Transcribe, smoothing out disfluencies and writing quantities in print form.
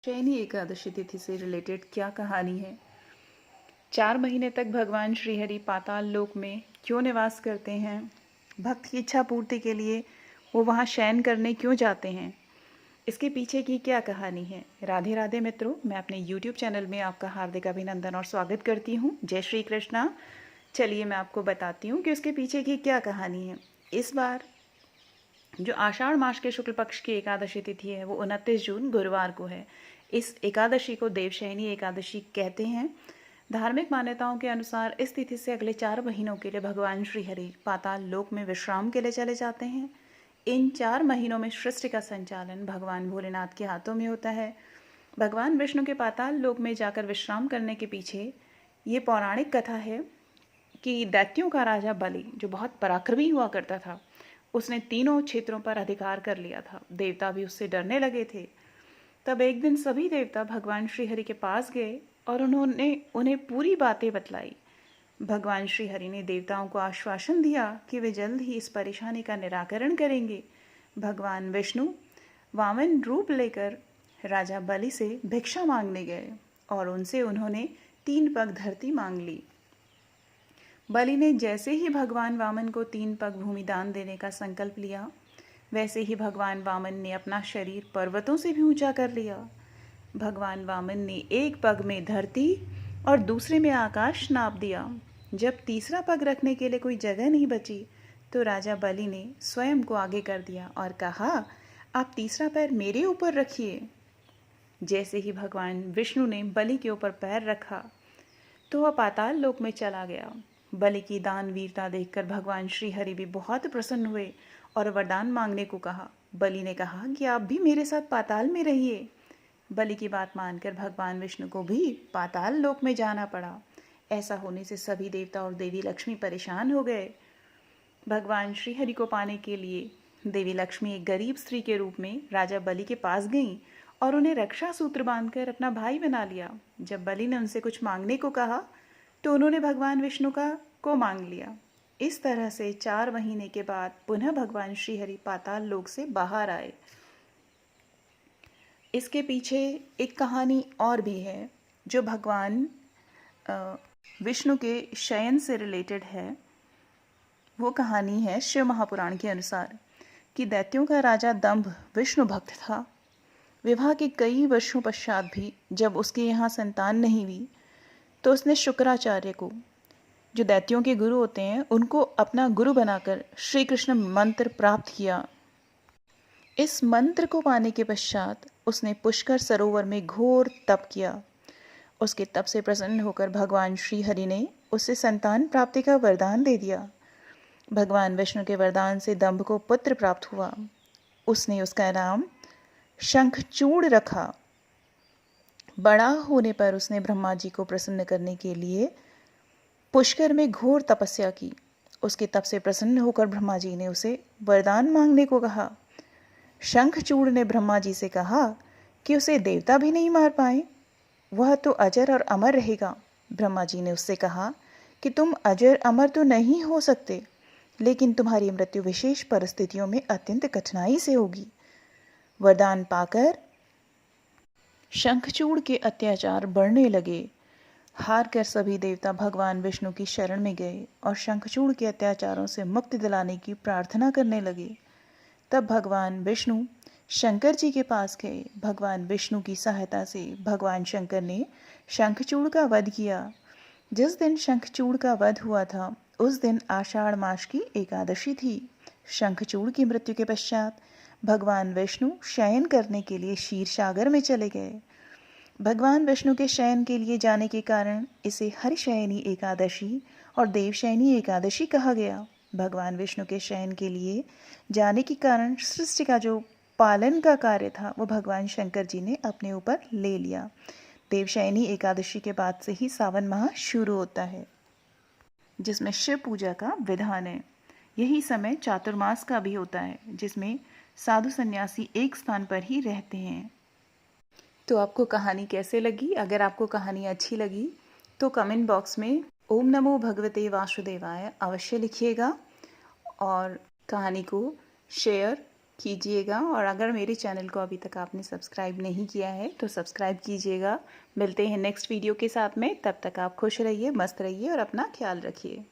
शयनी एकादशी तिथि से रिलेटेड क्या कहानी है। 4 महीने तक भगवान श्रीहरि पाताल लोक में क्यों निवास करते हैं, भक्त की इच्छा पूर्ति के लिए वो वहाँ शयन करने क्यों जाते हैं, इसके पीछे की क्या कहानी है। राधे राधे मित्रों, मैं अपने YouTube चैनल में आपका हार्दिक अभिनंदन और स्वागत करती हूँ। जय श्री कृष्णा। चलिए मैं आपको बताती हूँ कि उसके पीछे की क्या कहानी है। इस बार जो आषाढ़ मास के शुक्ल पक्ष की एकादशी तिथि है वो 29 जून गुरुवार को है। इस एकादशी को देवशयनी एकादशी कहते हैं। धार्मिक मान्यताओं के अनुसार इस तिथि से अगले 4 महीनों के लिए भगवान श्रीहरि पाताल लोक में विश्राम के लिए चले जाते हैं। इन 4 महीनों में सृष्टि का संचालन भगवान भोलेनाथ के हाथों में होता है। भगवान विष्णु के पाताल लोक में जाकर विश्राम करने के पीछे ये पौराणिक कथा है कि दैत्यों का राजा बलि, जो बहुत पराक्रमी हुआ करता था, उसने तीनों क्षेत्रों पर अधिकार कर लिया था। देवता भी उससे डरने लगे थे। तब एक दिन सभी देवता भगवान श्रीहरि के पास गए और उन्होंने उन्हें पूरी बातें बतलाई। भगवान श्रीहरि ने देवताओं को आश्वासन दिया कि वे जल्द ही इस परेशानी का निराकरण करेंगे। भगवान विष्णु वामन रूप लेकर राजा बलि से भिक्षा मांगने गए और उनसे उन्होंने 3 पग धरती मांग ली। बलि ने जैसे ही भगवान वामन को 3 पग भूमि दान देने का संकल्प लिया, वैसे ही भगवान वामन ने अपना शरीर पर्वतों से भी ऊंचा कर लिया। भगवान वामन ने एक पग में धरती और दूसरे में आकाश नाप दिया। जब तीसरा पग रखने के लिए कोई जगह नहीं बची तो राजा बलि ने स्वयं को आगे कर दिया और कहा, आप तीसरा पैर मेरे ऊपर रखिए। जैसे ही भगवान विष्णु ने बलि के ऊपर पैर रखा तो वह पाताल लोक में चला गया। बलि की दान वीरता देखकर भगवान श्रीहरि भी बहुत प्रसन्न हुए और वरदान मांगने को कहा। बलि ने कहा कि आप भी मेरे साथ पाताल में रहिए। बलि की बात मानकर भगवान विष्णु को भी पाताल लोक में जाना पड़ा। ऐसा होने से सभी देवता और देवी लक्ष्मी परेशान हो गए। भगवान श्रीहरि को पाने के लिए देवी लक्ष्मी एक गरीब स्त्री के रूप में राजा बलि के पास गईं और उन्हें रक्षा सूत्र बांधकर अपना भाई बना लिया। जब बलि ने उनसे कुछ मांगने को कहा तो उन्होंने भगवान विष्णु को मांग लिया। इस तरह से 4 महीने के बाद पुनः भगवान श्रीहरि पाताल लोक से बाहर आए। इसके पीछे एक कहानी और भी है जो भगवान विष्णु के शयन से रिलेटेड है। वो कहानी है शिव महापुराण के अनुसार कि दैत्यों का राजा दंभ विष्णु भक्त था। विवाह के कई वर्षों पश्चात भी जब उसके यहाँ संतान नहीं हुई तो उसने शुक्राचार्य को, जो दैत्यों के गुरु होते हैं, उनको अपना गुरु बनाकर श्री कृष्ण मंत्र प्राप्त किया। इस मंत्र को पाने के पश्चात उसने पुष्कर सरोवर में घोर तप किया। उसके तप से प्रसन्न होकर भगवान श्री हरि ने उसे संतान प्राप्ति का वरदान दे दिया। भगवान विष्णु के वरदान से दंभ को पुत्र प्राप्त हुआ। उसने उसका नाम शंखचूड़ रखा। बड़ा होने पर उसने ब्रह्मा जी को प्रसन्न करने के लिए पुष्कर में घोर तपस्या की। उसके तप से प्रसन्न होकर ब्रह्मा जी ने उसे वरदान मांगने को कहा। शंखचूड़ ने ब्रह्मा जी से कहा कि उसे देवता भी नहीं मार पाए, वह तो अजर और अमर रहेगा। ब्रह्मा जी ने उससे कहा कि तुम अजर अमर तो नहीं हो सकते, लेकिन तुम्हारी मृत्यु विशेष परिस्थितियों में अत्यंत कठिनाई से होगी। वरदान पाकर शंखचूड़ के अत्याचार बढ़ने लगे। हार कर सभी देवता भगवान विष्णु की शरण में गए और शंखचूड़ के अत्याचारों से मुक्ति दिलाने की प्रार्थना करने लगे। तब भगवान विष्णु शंकर जी के पास गए। भगवान विष्णु की सहायता से भगवान शंकर ने शंखचूड़ का वध किया। जिस दिन शंखचूड़ का वध हुआ था उस दिन आषाढ़ मास की एकादशी थी। शंखचूड़ की मृत्यु के पश्चात भगवान विष्णु शयन करने के लिए क्षीर सागर में चले गए। भगवान विष्णु के शयन के लिए जाने के कारण इसे हरिशयनी एकादशी और देवशयनी एकादशी कहा गया। भगवान विष्णु के शयन के लिए जाने के कारण सृष्टि का जो पालन का कार्य था वो भगवान शंकर जी ने अपने ऊपर ले लिया। देवशयनी एकादशी के बाद से ही सावन माह शुरू होता है, जिसमें शिव पूजा का विधान है। यही समय चातुर्मास का भी होता है, जिसमें साधु सन्यासी एक स्थान पर ही रहते हैं। तो आपको कहानी कैसे लगी? अगर आपको कहानी अच्छी लगी तो कमेंट बॉक्स में ओम नमो भगवते वासुदेवाय अवश्य लिखिएगा और कहानी को शेयर कीजिएगा। और अगर मेरे चैनल को अभी तक आपने सब्सक्राइब नहीं किया है तो सब्सक्राइब कीजिएगा। मिलते हैं नेक्स्ट वीडियो के साथ में, तब तक आप खुश रहिए, मस्त रहिए और अपना ख्याल रखिए।